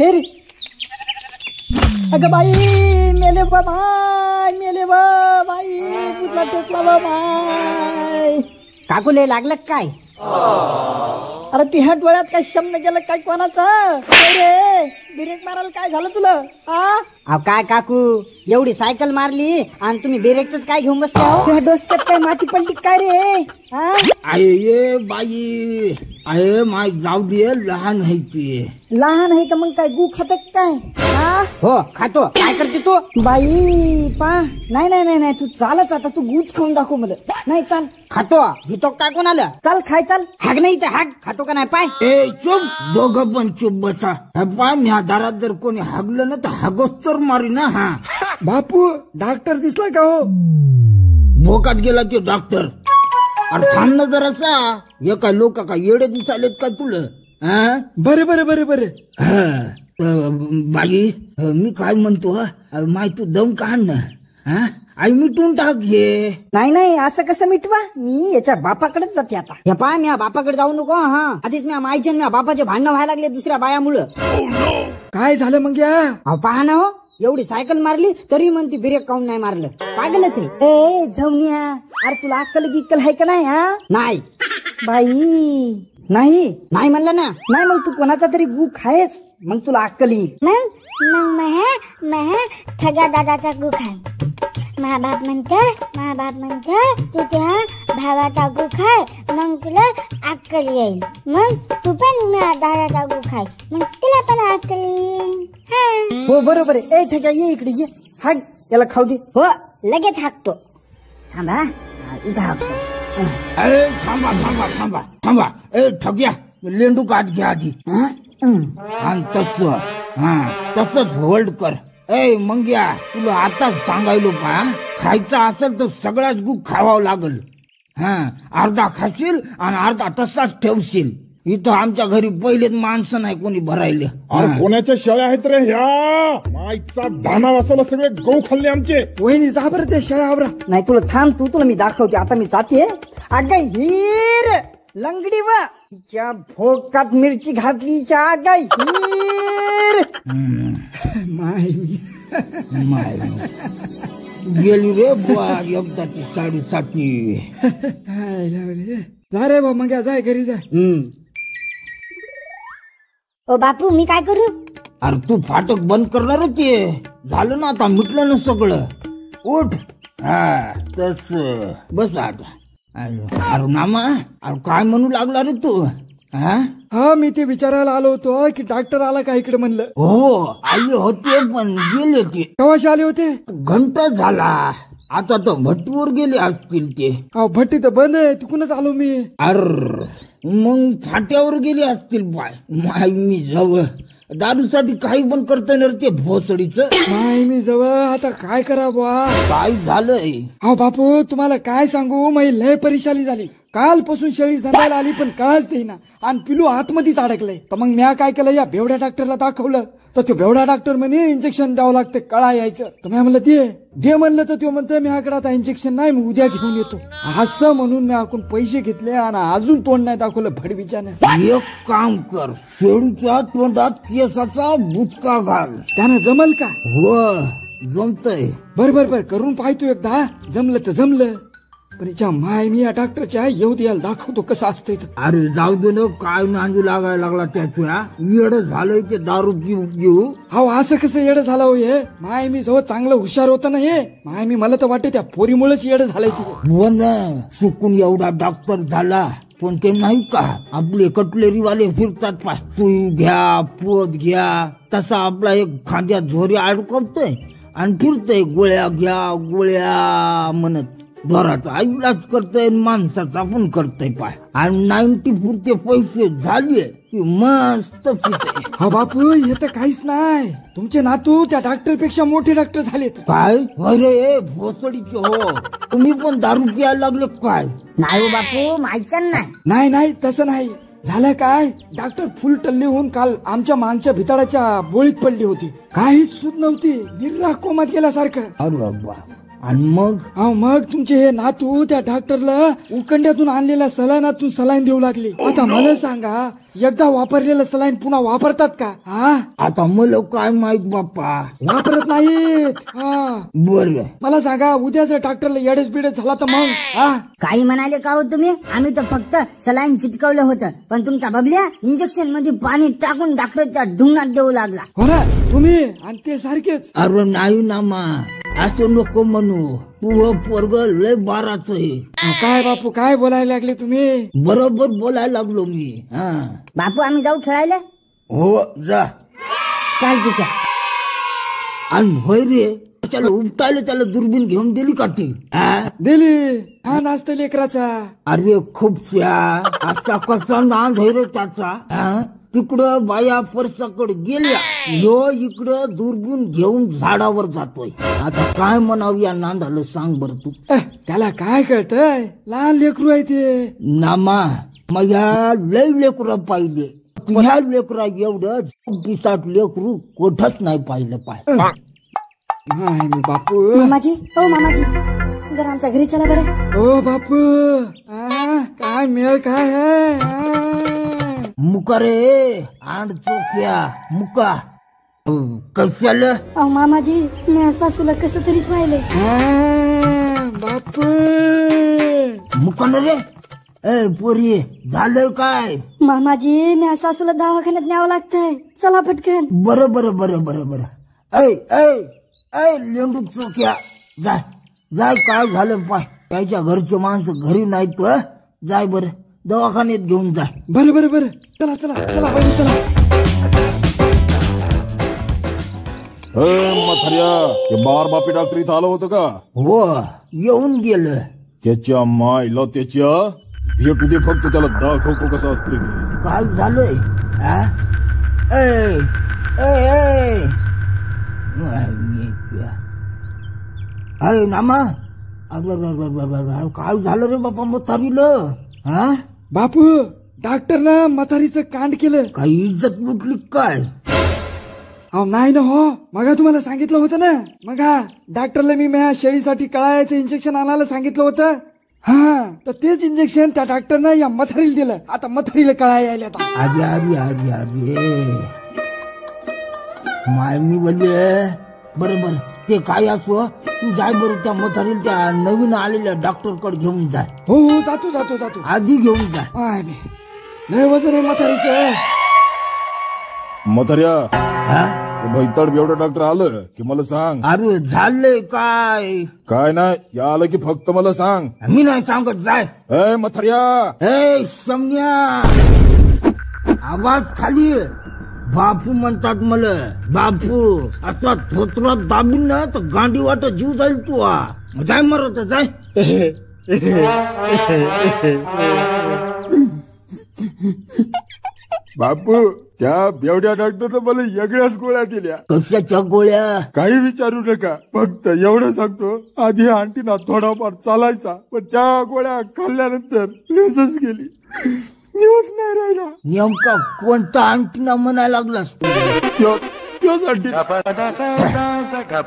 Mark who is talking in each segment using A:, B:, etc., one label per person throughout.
A: हे रे अगं बाई मेले बाय मेले बाई बुजला टेकला बाय काकुले लागलं काय? अरे तिहा डोळ्यात काय शब्द गेलं काय कोणाचा रे? ब्रेक मारायला काय झालं तुला? अहो काय काकू एवढी सायकल मारली आणि तुम्ही ब्रेकच काय घेऊन बसले हो? डोसक्यात काय माती पडली काय रे?
B: आहे ये बाई आहे माय जाऊ दे लहान आहे ती.
A: लहान आहे तर मग काय गु खात काय? हो खातो. काय करते तू? बाई पा नाही नाही नाही नाही तू चालच आता तू गुच खाऊन दाखव मला. नाही चाल खातो हितो काय कोणाला चाल खाय चाल हाग नाही तर हाग खातो का नाही पाय.
B: ए चुप दोघं पण चुप बसा. पाय म्या दारात जर कोणी हागलं ना तर हागोच तर मारी ना. हा
A: बापू डॉक्टर दिसला का हो?
B: भोकात गेला तो डॉक्टर. अरे थांब ना जरासा. एका लोक का येडे दिसालेत का तुला?
A: बरे बरे बरे बरे.
B: बाई मी काय म्हणतो माय तू दम काढ ना. आई मिटून टाक घे.
A: नाही नाही असं कसं मिटवा? मी याच्या बापाकडेच जाते आता. या पाय मी बापाकडे जाऊ नको. आधीच मी मायचे मी बापाचे भांडणं व्हायला लागले दुसऱ्या बायामुळं. काय झालं मग या? अहो पहा ना हो एवढी सायकल मारली तरी म्हणती ब्रेक काऊन नाही मारलं. पागलच आहे. ए जाऊनिया अरे तुला अक्कल गिक्कल आहे का नाही? नाही बाई नाही नाही म्हणलं ना. नाही मग तू कोणाचा तरी गु खायच मग तुला अक्कल येईल.
C: मग ठगा दादाचा गु खाय. महाबाप म्हणते तुझ्या भावाचा गु खाय मग तुला अक्कल येईल. मग तू पण दादाचा गु खाय मग तुला पण अक्कल येईल.
A: हो बरोबर आहे. ए ठगा ये इकडे ये हाग याला खाऊ दे.
C: हो लगेच हाकतो.
A: थांबा इथं हाकतो.
B: अरे थांबा थांबा थांबा थांबा. ए ठग्या लेंडू काट घ्या आधी. आणि तसंच होल्ड कर. ए मंग्या तुला आता सांगायलो का खायचा असेल तर सगळाच गु खावावं लागल. अर्धा खाशील आणि अर्धा तसाच ठेवशील. इथं आमच्या घरी पहिलेच माणसं नाही कोणी भरायले.
D: कोणाच्या शेळ्या आहेत रे ह्या? माईचा दाना वासाला सगळे गहू खाल्ले आमचे.
A: वहिनी जा बरं ते शेळ्या आवरा. नाही तुला थांब तुला मी दाखवते. आता मी जाते. अगं हीर लंगडी व तिच्या भोकात मिरची घातली. गाय हीर
B: माय गेली रे बुवा एकदाची साडेसाती.
A: जा रे बा मग जाय घरी जाय.
C: ओ बापू मी काय करू?
B: अरे तू फाटक बंद करणार होती. झालं ना आता मिटलं ना सगळं. उठ. तस बस आता. अरे मामा अरे काय म्हणू लागला रे तू?
A: हा मी ते विचारायला आलो होतो की डॉक्टर आला का इकडे म्हणलं.
B: हो आले होते पण गेले ते.
A: केव्हाशी आले होते?
B: घंटा झाला. आता तर भट्टीवर गेले असतील ते.
A: भट्टी तर बंद आहे. तिकूनच आलो मी.
B: अर मग फाट्यावर गेले असतील. माय मी जवळ दारूसाठी काही पण करता येणार ते भोसडीच.
A: माय मी जवळ आता काय करा बुवा?
B: काय झालंय?
A: हो बापू तुम्हाला काय सांगू मी लय परेशानी झाली. कालपासून शेळी धंदायला आली पण कळच देईना आणि पिलू आतमध्येच अडकलंय. तर मग मी काय केलं या बेवड्या डॉक्टरला दाखवलं तर तो बेवडा डॉक्टर म्हणे इंजेक्शन द्यावं लागतं कळा यायचं. तर मी म्हणलं दे म्हणलं तर तो म्हणतो मी आकडे आता इंजेक्शन नाही मी उद्या घेऊन येतो. असं म्हणून मी आकून पैसे घेतले आणि अजून तोंड नाही दाखवलं भडबीच्याने.
B: एक काम कर शेळीच्या तोंडात केसाचा बुचका घाल.
A: त्यानं जमल का?
B: हो जमतय.
A: बर करून पाहतो एकदा. जमलं तर जमलं पण माय मी या डॉक्टरच्या येऊ द्यायला दाखवतो कसं असतंय.
B: अरे जाऊ दे ना काय नांदू लागायला लागला त्याच्या. येड झालंय ते दारू पिऊ.
A: हो असं कसं येड झालं हो हे? माय मी जवळ चांगलं हुशार होतं ना हे. माय मी मला तर वाटतं त्या पोरीमुळेच येड झालंय ते.
B: हो ना चुकून एवढा डॉक्टर झाला पण ते नाही का आपले कटलेरी वाले फिरतात पाय. सुई घ्या पोत घ्या तसा आपला एक खांद्यात झोरी अडकवतोय आणि फिरतोय गोळ्या घ्या गोळ्या म्हणत. घराचा इलाज करतोय माणसाचा पण करतोय पाय. आणि 90 पुरते पैसे झाले की मस्त पितोय.
A: हा बापू हे तर काहीच नाही. तुमचे नातू त्या डॉक्टर पेक्षा मोठे डॉक्टर झालेत.
B: काय? अरे भोसडीचे हो तुम्ही पण दारू प्यायला लागले काय?
C: नाही हो बापू माहिती
A: नाही नाही तसं नाही. झालं काय डॉक्टर फुल टल्ली होऊन काल आमच्या मागच्या भिताडाच्या बोळीत पडली होती. काहीच सुध नव्हती. निर्रा कोमात गेल्यासारखं.
B: अरे बाबा आणि मग
E: मग तुमचे हे नातू त्या डॉक्टरला उकंड्यातून आणलेल्या सलाईनातून सलाईन देऊ लागले. आता मला सांगा, एकदा वापरलेलं सलाईन पुन्हा वापरतात का? हा,
B: आता मला काय माहित बाप्पा.
E: वापरत नाहीत. हा,
B: बर,
E: मला सांगा, उद्या जर डॉक्टरला येडच बिडच झाला तर मग? हा,
C: काही म्हणाले का हो तुम्ही? आम्ही तर फक्त सलाईन चिटकवलं होतं, पण तुमचा बबल्या इंजेक्शन मध्ये पाणी टाकून डॉक्टरच्या ढुंगणात देऊ लागला.
E: हो ना, तुम्ही आणि ते सारखेच.
B: अरे नाही ना मा, असं नको म्हणू. तू पोरग लय बाराच आहे.
E: काय बापू, काय बोलायला लागले तुम्ही?
B: बरोबर बोलायला लागलो मी. हा,
C: बापू आम्ही जाऊ खेळायला?
B: हो जा.
C: चाल ठीक आहे.
B: आणि होय रे, त्याला उपटायला त्याला दुर्बीण घेऊन दिली का ती?
E: दिली. हा, नाचतं लेकराचा.
B: अरे खूपशा असा कसा नांद आहे रे त्याचा. तिकडं बाया परसाकडे गेल्या, ह्यो इकडं दुर्बीण घेऊन झाडावर जातोय. आता काय म्हणावं या नांदाला सांग बर तू.
E: त्याला काय कळतंय? लहान लेकरू आहे ते.
B: नामा, माझ्या लय लेकरं पाहिले, ह्या लेकरा एवढं पिसाट लेकरू कोठच नाही पाहिलं पाय.
E: बापू.
C: मामाजी, हो मामाजी, जरा आमच्या घरी चला बरं.
E: ओ बापू, काय मेळ काय आहे?
B: मुका रे, आण चोक्या मुका. कशाला?
C: अहो मामाजी, मी सासूला कसं तरीच व्हायलंय.
E: बापू,
B: मुका ना रे. ए पोरी, झालं काय?
C: मामाजी, मी सासूला दवाखान्यात न्यावं लागतंय. चला पटकन.
B: बरं बरं बरं बरं बरं. ऐ ऐ ऐ लेंडू चोक्या, जाय जाय. काय झालं पाय? त्याच्या घरचे माणसं घरी नाहीत. जाय बरं, दवाखान्यात घेऊन जाय.
E: बरं बरं बरं, चला चला चला बाई, चला.
D: म्हाताऱ्या, ते बार बापी डॉक्टर इथं आलं होतं का?
B: हो, येऊन गेलं.
D: त्याच्या मायला त्याच्या भेटू दे फक्त, त्याला दाखवतो कसं असते ते.
B: काय झालंय? ऐ ऐ अरे नामा, काय झालं रे बापा म्हातारीला?
E: बापू, डॉक्टरनं म्हातारीचं कांड केलं.
B: काही इज्जत लुटली काय?
E: अहो नाही ना हो, मग तुम्हाला सांगितलं होतं ना. मग डॉक्टरला मी माझ्या शेळीसाठी कळायचं इंजेक्शन आणायला सांगितलं होतं. हा, तर तेच इंजेक्शन त्या डॉक्टरनं या म्हातारीला दिलं. आता म्हातारीला कळाय यायला.
B: अरे अरे अरे अरे माय मी बोलले. बरं बरं, ते काय असो, तू जाय बरं त्या म्हातारीला त्या नवीन आलेल्या डॉक्टर कडे घेऊन जाय.
E: हो हो, जातो जातो जातो.
B: आधी घेऊन जाय.
E: लय वजन आहे म्हातारीचं.
D: म्हाताऱ्या, ते भैताड एवढं डॉक्टर आलं की मला सांग.
B: अरे झालंय काय?
D: काय नाही, आलं की फक्त मला सांग.
B: मी नाही सांगत, जाय.
D: ए म्हाताऱ्या,
B: ए सम्या, आवाज खाली. बापू म्हणतात मला. बापू आता थोत्रात दाबून ना तर गांडी वाट जीव जाईल तू. जाय मरत, जाय.
D: बापू, त्या बेवड्या डॉक्टरनं मला वेगळ्याच गोळ्या दिल्या.
B: कशाच्या गोळ्या?
D: काही विचारू नका, फक्त एवढं सांगतो, आधी आंटीना थोडाफार चालायचा, पण त्या गोळ्या खाल्ल्यानंतर लेसच गेली, दिवस नाही राहिला.
B: नेमका कोणता आणखीना म्हणायला लागलास?
D: त्योच आंटी.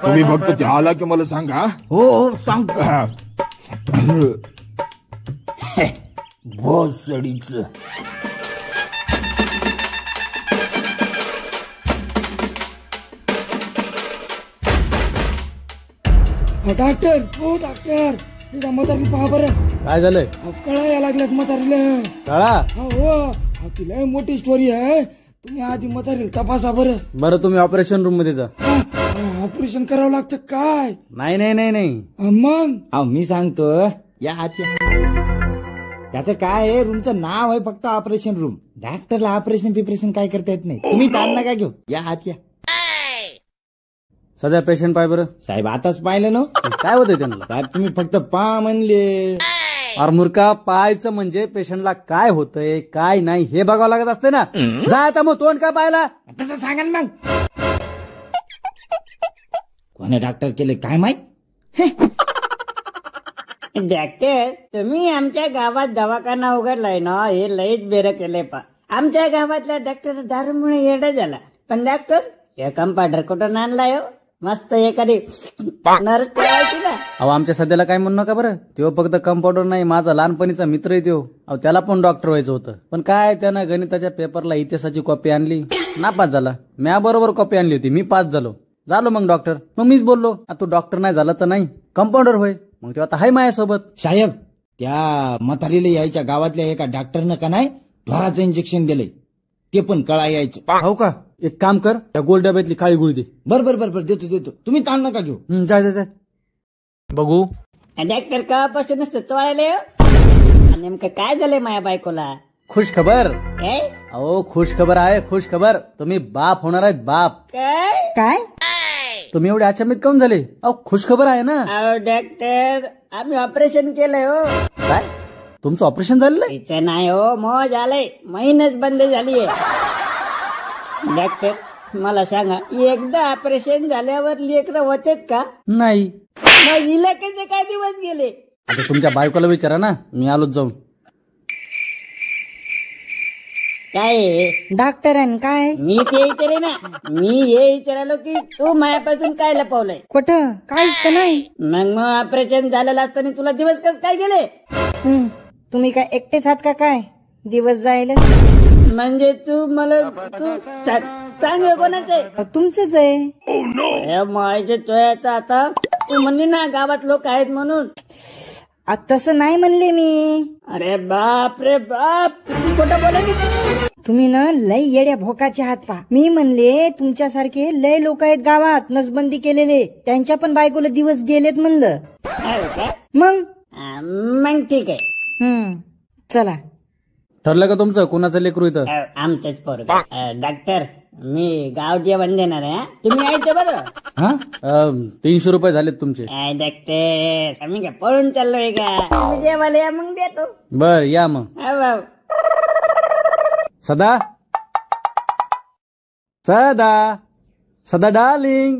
D: तुम्ही फक्त ते आला की मला सांगा.
B: हो हो सांगतो. भोसडीच.
E: डॉक्टर, हो डॉक्टर, तिला म्हातारी पहा बरं.
F: काय झालंय?
E: कळा या लागल्यात म्हातारीला.
F: कळा?
E: हो, तिला मोठी स्टोरी आहे. तुम्ही आधी म्हातारीला तपासा बरं.
F: बरं, तुम्ही ऑपरेशन रूम मध्ये जा.
E: ऑपरेशन करावं लागतं काय?
F: नाही नाही नाही नाही,
E: मग
F: मी सांगतो. या आत या. त्याचं काय आहे, रूमचं नाव आहे फक्त ऑपरेशन रूम. डॉक्टरला ऑपरेशन पिपरेशन काय करता येत नाही. तुम्ही ताण नका घेऊ, या आत या. सध्या पेशंट पाय बरं. साहेब आताच पाहिलं ना. काय होतंय त्यांना? साहेब तुम्ही फक्त पा म्हणले. अरे मूर्खा, पाहायचं म्हणजे पेशंटला काय होतंय काय नाही हे बघावं लागत असते ना. जा आता, मग तोंड काय पाहिला तसं सांगा ना. मग कोणी डॉक्टर केले काय माहित.
G: डॉक्टर, तुम्ही आमच्या गावात दवाखाना उघडलाय ना, हे लईच बेर केलंय पा. आमच्या गावातल्या डॉक्टर दारूमुळे येडा झाला. पण डॉक्टर, हे कंपाऊंडर कुठून आणलाय हो? मस्त एखादी नर्स ठेवायची ना.
F: अहो आमच्या सध्याला काय म्हणू नका बरं. तो फक्त कंपाऊंडर नाही, माझा लहानपणीचा मित्र आहे तो. अहो त्याला पण डॉक्टर व्हायचं होतं, पण काय त्यानं गणिताच्या पेपरला इतिहासाची कॉपी आणली, नापास झाला. म्या बरोबर कॉपी आणली होती, मी पास झालो मग डॉक्टर. मग मीच बोललो, तू डॉक्टर नाही झाला तर नाही, कंपाऊंडर होय. मग तो आता हाय माझ्यासोबत.
B: साहेब, त्या म्हातारीला यायच्या गावातल्या एका डॉक्टरनं का नाही ढोराचं इंजेक्शन दिलंय, ते पण कळा यायचं.
F: हो का? एक काम कर, त्या गोल डब्यातली काळी गुळी दे.
B: बरं देतो. तुम्ही ताण नका घेऊ.
F: जाय बघू.
G: डॉक्टर कापासून चोळायला येऊ. नेमकं काय झालंय माझ्या बायकोला?
F: खुश खबर.
G: काय?
F: अहो खुश खबर आहे, खुश खबर. तुम्ही बाप होणार आहेत, बाप.
G: काय
A: काय
F: तुम्ही एवढे अचानक काऊन झाले? अहो खुश खबर आहे ना.
G: अहो डॉक्टर, आम्ही ऑपरेशन केलंय हो.
F: काय तुमचं ऑपरेशन झालेलं आहे?
G: तिचं नाही हो, मौज आलंय, महिनच बंद झालीये. डॉक्टर मला सांगा, एकदा ऑपरेशन झाल्यावर लेकरं होतेत का?
F: नाही.
G: मग इलाकाचे काय दिवस गेले?
F: आता तुमच्या बायकोला विचारा ना, मी आलोच जाऊन.
G: काय आहे?
A: डॉक्टरान काय
G: मी ते विचारे ना, मी हे विचारालो की तू मायापासून काय लपवलंय.
A: कुठं काहीच तर नाही.
G: मग ऑपरेशन झालेलं असताना तुला दिवस कस काय गेले?
A: तुम्ही काय एकटेच आहात का काय दिवस जायला?
G: म्हणजे तू मला सांग कोणाचं आहे?
A: तुमचंच आहे.
G: माझ्या चोयाचा आता तू म्हणली ना गावात लोक आहेत म्हणून.
A: तसं नाही म्हणले मी.
G: अरे बाप रे बाप, किती खोटं बोलली तू.
A: तुम्ही ना लय येड्या भोकाचे आहात पा. मी म्हणले तुमच्यासारखे लय लोक आहेत गावात नसबंदी केलेले, त्यांच्या पण बायकोला दिवस गेलेत म्हणलं. मग
G: मग ठीक आहे.
A: चला.
F: ठरलं का तुमचं कोणाचं लेकरू इथं?
G: आमचंच पोरग. डॉक्टर मी गाव जेवण देणार आहे, तुम्ही यायचं बरं.
F: 300 रुपये झालेत तुमचे.
G: डॉक्टर आम्ही काय पळून चाललोय का? तुम्ही जेवायला या मग देतो.
F: बर या मग. सदा सदा डार्लिंग,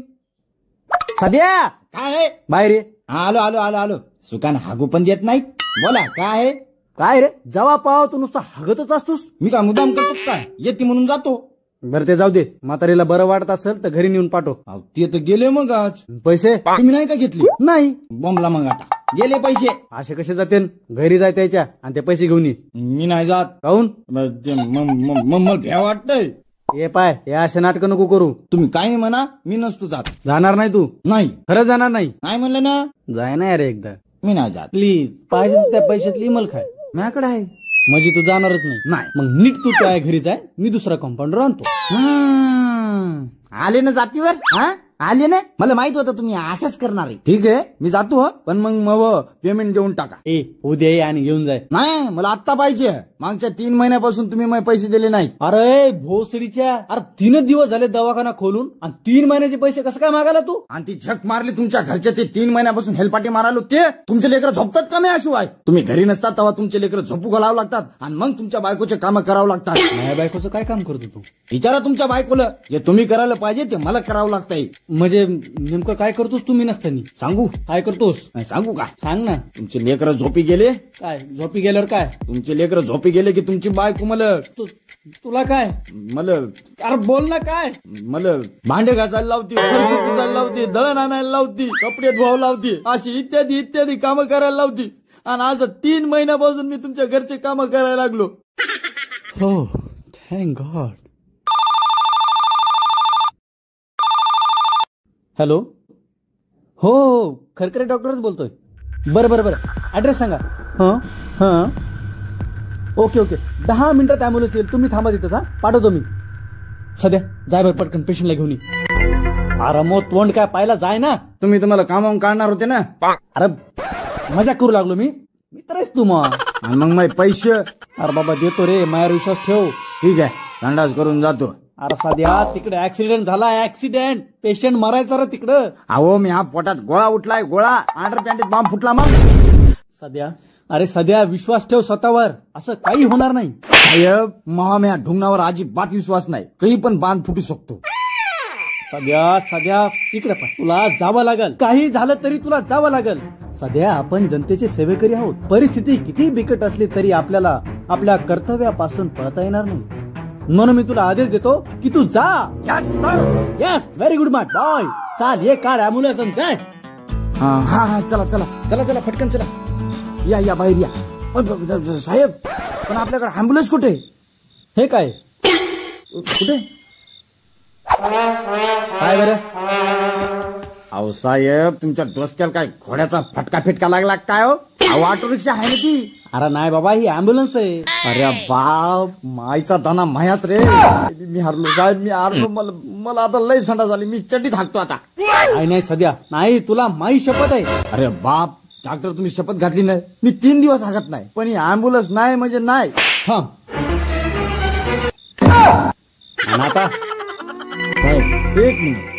F: सध्या
B: काय
F: बाहेर ये.
B: आलो. सुकान हागू पण देत नाही. बोला काय आहे?
F: काय रे, जेव्हा पाव तू नुसतं हगतच असतोस.
B: मी काय मुद्दाम करतो काय? येते म्हणून जातो.
F: बरं ते जाऊ दे, म्हातारीला बरं वाटत असेल तर घरी नेऊन पाठव.
B: ते तर गेले मग आज.
F: पैसे
B: तुम्ही नाही का घेतली?
F: नाही.
B: बॉम्बला मग आता गेले पैसे.
F: असे कसे जाते? घरी जाय त्याच्या आणि ते पैसे घेऊन ये.
B: मी नाही जात.
F: काऊन?
B: मला भ्या वाटतंय.
F: ये पाय, हे असे नाटक नको करू.
B: तुम्ही काही म्हणा, मी नसतो जात.
F: जाणार नाही तू?
B: नाही.
F: खरंच जाणार नाही?
B: नाही म्हणलं ना.
F: जाय ना अरे एकदा.
B: मी नाही जात.
F: प्लीज. पाहिजे त्या पैशातली इमल खाय, माझ्याकडे आहे. म्हणजे तू जाणारच नाही? मग नीट तू त्या घरी जाय, मी दुसरा कंपाऊंडर आणतो.
B: आले ना जातीवर? आले ना, मला माहित होतं तुम्ही असंच करणार आहे. ठीक आहे, मी जातो. पण मग पेमेंट देऊन टाका.
F: उद्या ये आणि घेऊन जाय.
B: नाही, मला आत्ता पाहिजे. मागच्या 3 महिन्यापासून तुम्ही मला पैसे दिले नाही.
F: अरे भोसडीच्या, अरे 3 दिवस झाले दवाखाना खोलून आणि 3 महिन्याचे पैसे कसं काय मागायला तू?
B: आणि ती झक मारली तुमच्या घरच्या, ते 3 महिन्यापासून हेलपाटी मारायला. ते तुमचे लेकरं झोपतात का? मी अशू आहे. तुम्ही घरी नसतात तेव्हा तुमचे लेकरं झोपू घालावं लागतात आणि मग तुमच्या बायकोचे काम करावं लागतात.
F: माझ्या बायकोचं काय काम करतो तू?
B: विचारा तुमच्या बायकोला. जे तुम्ही करायला पाहिजे ते मला करावं लागतंय.
F: म्हणजे नेमकं काय करतोस तुम्ही नसतानी?
B: सांगू
F: काय करतोस?
B: नाही सांगू का?
F: सांग ना.
B: तुमचे लेकरं झोपी गेले.
F: काय झोपी गेल्यावर काय?
B: तुमचे लेकरं झोपी गेले की तुमची बायको मला
F: तुला काय
B: मला
F: अरे बोल ना काय?
B: मला भांडे घासायला लावती, फरशी पुसायला लावती, दळण आणायला लावती, कपडे धुवायला लावती, अशी इत्यादी कामं करायला लावती. आणि असं 3 महिन्यापासून मी तुमच्या घरचे कामं करायला लागलो.
F: हो थँक गॉड. हॅलो. हो खरखरे डॉक्टरच बोलतोय. बरं ऍड्रेस सांगा. हां ओके 10 मिनिटात ॲम्ब्युलन्स येईल, तुम्ही थांबा तिथंच. पाठवतो मी. सध्या जाय बरं पटकन पेशंटला घेऊन ये. अरे मग तोंड काय पाहिला जाय ना.
B: तुम्ही तुम्हाला कामावून काढणार होते ना.
F: अरे मजा करू लागलो मी तरच तू मग.
B: आणि मग माझे पैसे?
F: अरे बाबा देतो रे, माझ्यावर विश्वास ठेव.
B: ठीक आहे, संडास करून जातो.
F: अरे सध्या तिकडे ऍक्सिडेंट झाला. ऍक्सिडेंट, पेशंट मरायचा रे तिकडं.
B: अहो मी हा पोटात गोळा उठलाय, गोळा. अंडर पॅन्टीत बॉम्ब फुटला. मग
F: सध्या, अरे सध्या विश्वास ठेव स्वतःवर, असं काही होणार नाही.
B: साहेब महाम्या ढुंगणावर अजिबात विश्वास नाही. काही पण बांध फुटू शकतो.
F: सध्या इकडे पण तुला जावं लागल. काही झालं तरी तुला जावं लागल. सध्या आपण जनतेचे सेवेकरी आहोत. परिस्थिती किती बिकट असली तरी आपल्याला आपल्या कर्तव्यापासून पळता येणार नाही. म्हणून मी तुला आदेश देतो की तू जा. Yes sir, yes, very good my boy. चाल, हे कार ॲम्ब्युलन्स जाय.
B: हा हा हा, चला चला चला चला, फटकन चला. या या, बाहेर या. साहेब, पण आपल्याकडे ॲम्ब्युलन्स कुठे?
F: हे काय
B: कुठे?
F: काय बरं?
B: अहो साहेब, तुमच्या डोसक्याला काय घोड्याचा फटका फिटका लागला काय हो? अहो, ऑटो रिक्षा आहे ना ती.
F: अरे नाही बाबा, ही ॲम्ब्युलन्स आहे.
B: अरे बाप, माईचा दाना मायात रे. मी हारलो साहेब, मी हारलो. मला आता लय संडा झाली. मी चड्डीत हाकतो आता.
F: नाही नाही सध्या नाही, तुला माई शपथ आहे.
B: अरे बाप, डॉक्टर तुम्ही शपथ घातली नाही. मी 3 दिवस हाकत नाही, पण ही ॲम्ब्युलन्स नाही म्हणजे नाही.
F: थांब. आणि आता
B: साहेब, 1 मिनिट.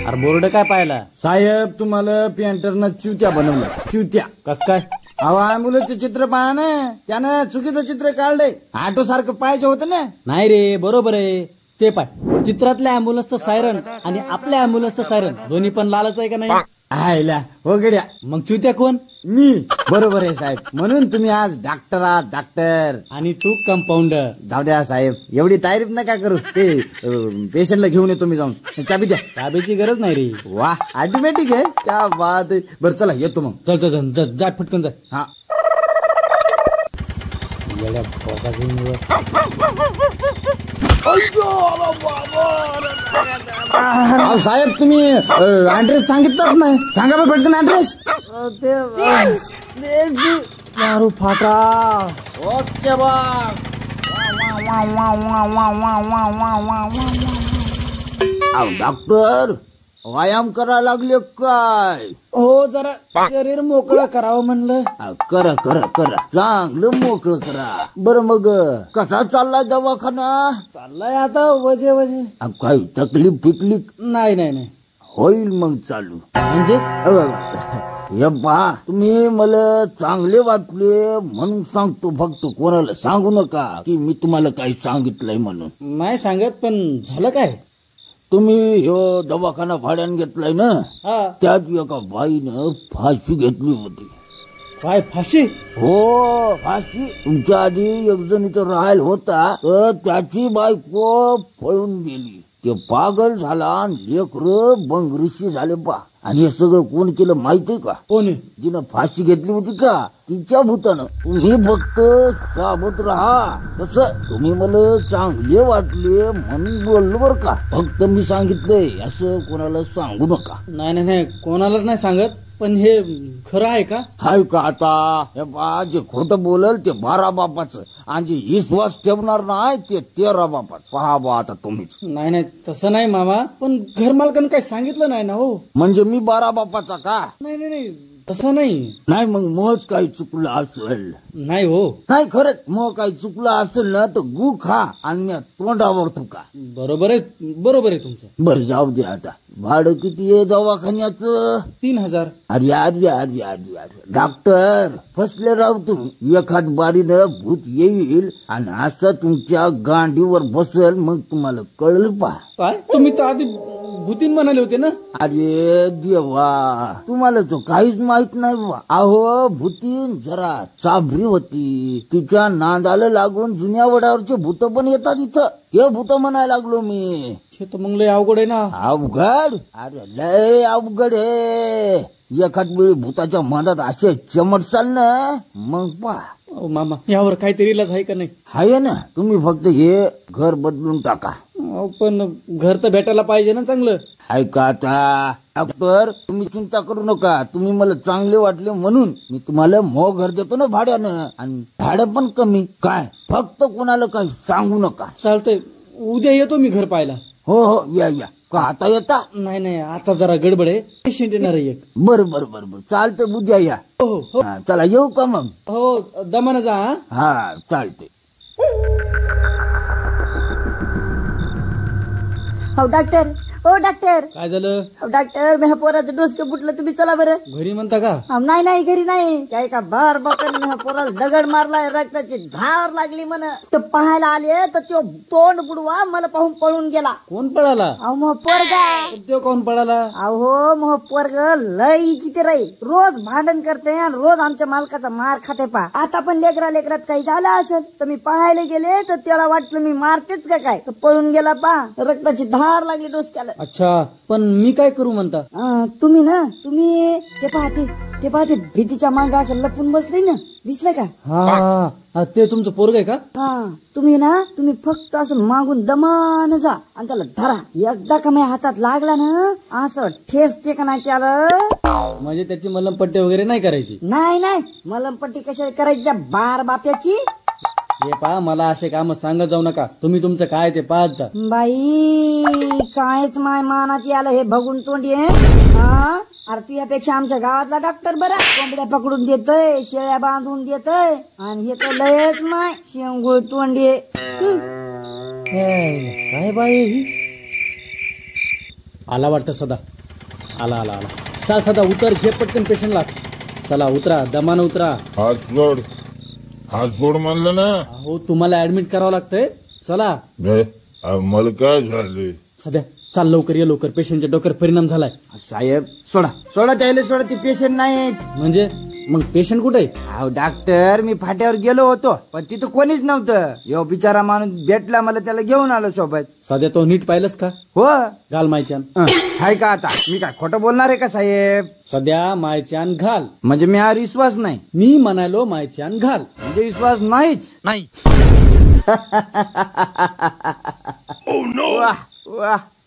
F: अरे बोर्ड काय पाहिला?
B: साहेब, तुम्हाला पेंटरनं चुत्या बनवलं. चुत्या.
F: कस काय?
B: अहो, ॲम्ब्युलन्सचे चित्र पहा ना. त्यानं चुकीचं चित्र काढलंय. ऑटो सारखं पाहिजे होतं ना.
F: नाही रे, बरोबर आहे. ते पाय, चित्रातल्या ॲम्ब्युलन्सचं सायरन आणि आपल्या ॲम्ब्युलन्सचं सायरन दोन्ही पण लालच आहे का नाही?
B: आयला हो गड्या,
F: मग चुत्या कोण?
B: मी. बरोबर आहे साहेब, म्हणून तुम्ही आज डॉक्टर आहात. डॉक्टर.
F: आणि तू कंपाऊंडर.
B: जाऊ द्या साहेब, एवढी तारीफ नका करू. ते पेशंटला घेऊन येतो मी जाऊन. चाबी द्या.
F: चाबीची गरज नाही रे.
B: वा, ऑटोमॅटिक आहे. क्या बात आहे. बरं चला, येतो मग.
F: चल चल चल, जा फटकन जा.
B: हा.
F: येड्या बोका घेऊन ये.
B: अहो साहेब, तुम्ही ऍड्रेस सांगितलाच नाही. सांगा बरं पटकन ऍड्रेस.
F: दारू फाटा.
B: ओके बा. अहो डॉक्टर, व्यायाम करायला लागले काय?
F: हो, जरा शरीर मोकळं करावं म्हणलं.
B: करा करा करा, चांगलं मोकळं करा. बरं मग कसा चाललाय दवाखाना?
F: चाललाय आता वजे वजे.
B: काही तकलीफ फिकलीफ?
F: नाही नाही नाही.
B: होईल मग चालू.
F: म्हणजे
B: हे पहा, तुम्ही मला चांगले वाटले म्हणून सांगतो. फक्त कोणाला सांगू नका की मी तुम्हाला काही सांगितलंय म्हणून.
F: नाही सांगत, पण झालं काय?
B: तुम्ही ह्यो दवाखाना भाड्यानं घेतलाय ना,
F: हा.
B: त्यात एका बाईनं फाशी घेतली होती.
F: काय फाशी?
B: हो, फाशी. तुमच्या आधी एक जण इथं राहायला होता, तर त्याची बायको पळून गेली. ते पागल झाला आणि लेकरं बंगरीशी झाले पा. आणि हे सगळं कोण केलं माहितीये का?
F: कोणी?
B: जिनं फाशी घेतली होती का, तिच्या भूतानं. तुम्ही फक्त सावध राहा. तसं तुम्ही मला चांगले वाटले म्हणून बोललो बरं का. फक्त मी सांगितलंय, असं कोणाला सांगू नका.
F: नाही नाही नाही, कोणालाच नाही सांगत. पण हे खरं आहे का?
B: हाय का आता? हे पहा, जे खोटं बोलल ते 12 बापाचं, आणि जे विश्वास ठेवणार नाही ते 13 बापाचं. पहा बा आता तुम्हीच.
F: नाही नाही, तसं नाही मामा. पण घर मालकानं काही सांगितलं नाही ना. हो,
B: म्हणजे मी 12 बापाचा का?
F: नाही नाही नाही, तसं नाही.
B: नाही, मग मग काही चुकलं असेल.
F: नाही हो.
B: नाही, खरंच मग काही चुकलं असेल ना तर गु खा आणि तोंडावर तुका.
F: बरोबर आहे, बरोबर आहे तुमचं.
B: बरं, जाऊ दे आता. भाडं किती आहे दवाखान्याचं?
F: 3000.
B: अरे अरे अरे अरे अरे, डॉक्टर फसले राव तुम्ही. एखाद बारीनं भूत येईल आणि असं तुमच्या गांडीवर बसेल, मग तुम्हाला कळलं पहा.
F: काय? तुम्ही तर आधी भूतीन म्हणाले होते ना.
B: अरे देवा, तुम्हाला तो काहीच माहित नाही बा. अहो, भूतीन जरा चाभरी होती. तिच्या नांदाला लागून जुन्या वडावरचे भूत पण येतात इथं. ते भूत म्हणायला लागलो मी.
F: तर मग लय अवघड आहे ना.
B: अवघड? अरे लय अवघड आहे. एखाद वेळी भूताच्या मनात असे चमटसाल ना, मग पहा.
F: मामा, यावर काहीतरी इलाज आहे का नाही?
B: आहे ना. तुम्ही फक्त हे घर बदलून टाका.
F: पण घर तर भेटायला पाहिजे ना चांगलं.
B: आहे का आता? डॉक्टर, तुम्ही चिंता करू नका. तुम्ही मला चांगले वाटले म्हणून मी तुम्हाला घर देतो ना भाड्यानं, आणि भाडं पण कमी. काय, फक्त कोणाला काही सांगू नका.
F: चालतंय, उद्या येतो मी घर पाहायला.
B: हो हो, या या. का आता येता?
F: नाही नाही, आता जरा गडबड आहे. पेशंट येणार आहे एक.
B: बरं बरं बरं बरं, चालतंय. उद्या या.
F: हो हो
B: हा, चला येऊ का मग?
F: हो, दमानं जा.
B: हा, चालतंय.
C: हो डॉक्टर,
A: हो डॉक्टर.
F: काय झालं?
A: डॉक्टर मी पोराचं डोसकं फुटलं, तुम्ही चला बरं.
F: घरी म्हणता का?
A: नाही नाही घरी नाही, त्या एका बार बापाने पोराला दगड मारलाय, रक्ताची धार लागली म्हण. तर पाहायला आले तर तो तोंड बुडवा मला पाहून पळून गेला.
F: कोण पळाला?
A: अहो मग पोरगा.
F: तो कोण पळाला?
A: अहो मग पोरग लई चिते राही, रोज भांडण करते आणि रोज आमच्या मालकाचा मार खाते. पा आता पण लेकरात काही झालं असेल तर मी पाहायला गेले तर त्याला वाटलं मी मारतेच का काय, तर पळून गेला. पा रक्ताची धार लागली डोसक्याला.
F: अच्छा, पण मी काय करू म्हणता?
A: तुम्ही ते पाहते भीतीच्या मागे असं लपून बसले ना, दिसलं का?
F: हा, ते तुमचं पोरग आहे का?
A: तुम्ही फक्त असं मागून दमान जा आणि त्याला धरा. एकदा का माझ्या हातात लागला ना असं ठेचते का नाही त्याला.
F: म्हणजे त्याची मलमपट्टी वगैरे नाही करायची?
A: नाही मलमपट्टी कशाला करायची त्या बार बाप्याची.
F: हे पहा, मला असे काम सांगत जाऊ नका. तुम्ही तुमचं काय ते पाहत जा.
A: बाई कायच माय मानात याला हे बघून तोंडी आहे. अरे तुझ्यापेक्षा आमच्या गावातला डॉक्टर बरा कोंबड्या पकडून देतोय, शेळ्या बांधून देतोय, आणि हे तर लयच माय शेंगुळ तोंडी आहे.
F: काय बाई ही? आला वाटतं सदा. आला. चल सदा उतर, घे पटकन पेशंटला. चला उतरा, दमानं उतरा.
D: हात सोड म्हणलं ना.
F: हो, तुम्हाला ऍडमिट करावं लागतंय. चला.
D: मला काय झाले?
F: सध्या चाल लवकर, ये लवकर, पेशंटच्या डोक्यावर परिणाम झालाय.
B: साहेब सोडा त्याला, सोडा. ती पेशंट नाही.
F: म्हणजे मग पेशंट कुठे?
B: अहो डॉक्टर, मी फाट्यावर गेलो होतो पण तिथं कोणीच नव्हतं. यो बिचारा माणूस भेटला मला, त्याला घेऊन आलो सोबत.
F: सध्या तो नीट पाहिलंस का?
B: हो.
F: घाल मायच्यान.
B: हाय का आता? मी काय खोटं बोलणार आहे का साहेब?
F: सध्या मायच्यान घाल.
B: म्हणजे मी हा विश्वास नाही.
F: मी म्हणालो मायच्यान घाल.
B: म्हणजे विश्वास नाहीच.
F: नाही.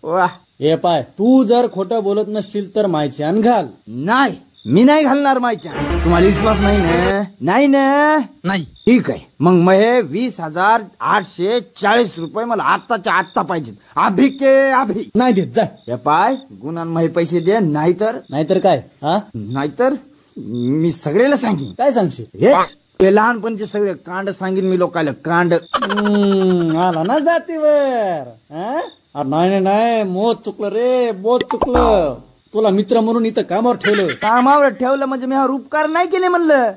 B: वाह.
F: हे पाय, तू जर खोटं बोलत नसशील तर मायच्यान घाल.
B: नाही, मी नाही घालणार मायच्या. तुम्हाला विश्वास नाही ना? नाही ना?
F: नाही.
B: ठीक आहे, मग हे 20,840 रुपये मला आत्ताच्या आत्ता पाहिजेत. अभि के अभि.
F: नाही देत, जा.
B: हे पाय, गुन्हा पैसे दे,
F: नाहीतर काय?
B: नाहीतर मी सगळ्याला सांगेन.
F: काय सांगशील?
B: हेच ते लहानपणचे सगळे कांड सांगेन मी लोकांना. कांड
F: आला ना जातीवर. नाही, मोत चुकलं रे, मोत चुकलं. तुला मित्र म्हणून इथं कामावर
B: ठेवलं म्हणजे मी हा उपकार नाही केले म्हणलं.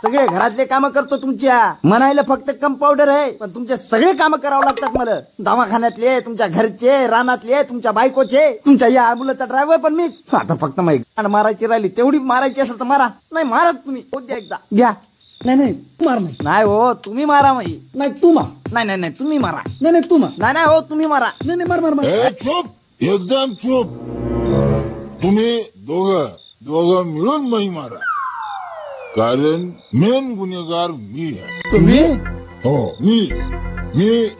B: सगळे घरातले काम करतो तुमच्या. म्हणायला फक्त कंपाऊंडर आहे, पण तुमचे सगळे काम करावं लागतात मला. दवाखान्यातले, तुमच्या घरचे, रानातले, तुमच्या बायकोचे, तुमच्या या मुलाचा ड्रायव्हर पण मीच. आता फक्त मारायची राहिली, तेवढी मारायची असेल तर मारा. नाही मारत तुम्ही, होते एकदा घ्या.
F: नाही मार.
B: नाही हो, तुम्ही मारा.
F: नाही तू मार.
B: नाही तुम्ही मारा.
F: नाही तू मार.
B: नाही हो, तुम्ही मारा.
F: नाही मार.
D: चुप, एकदम चुप. तुम्ही दोघं मिळून मी मारा, कारण मेन गुन्हेगार मी आहे.
B: तुम्ही?
D: हो, मी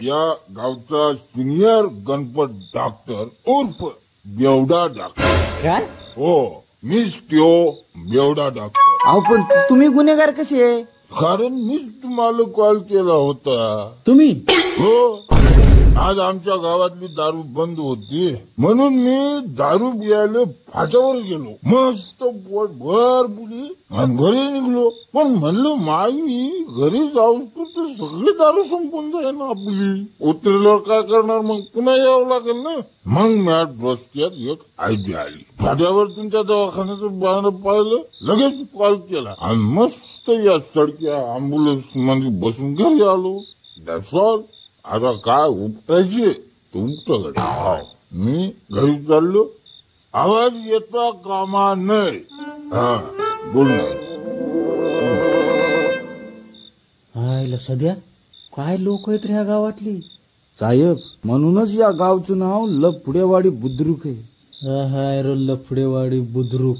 D: या गावचा सिनियर गणपत डॉक्टर उर्फ बेवडा डॉक्टर.
B: काय?
D: हो, मीच त्यो बेवडा डॉक्टर.
B: अहो पण तुम्ही गुन्हेगार कसे?
D: कारण मीच तुम्हाला कॉल केला होता.
F: तुम्ही?
D: हो, आज आमच्या गावातली दारू बंद होती म्हणून मी दारू प्यायला फाट्यावर गेलो. मस्त पोट भर बुली आणि घरी निघलो. पण म्हणलं माई घरी जाऊ तर सगळी दारू संपून जाईल आपली. उतरल्यावर काय करणार, मग पुन्हा यावं लागेल ना. मग माझ्या डोसक्यात एक आयडिया आली. फाट्यावर तुमच्या दवाखान्याचं बाहेर पाहिलं, लगेच कॉल केला आणि मस्त या सडक्या अँब्युलन्स मध्ये बसून घरी आलो. That's all. आता काय उपटायचे तुमच्याकडे. मी घरी चाललो. आवाज येता कामा नये. Good night.
F: सध्या काय लोक आहेत ह्या गावातली.
B: साहेब, म्हणूनच या गावचं नाव लफडेवाडी बुद्रुक आहे.
F: लफडेवाडी बुद्रुक.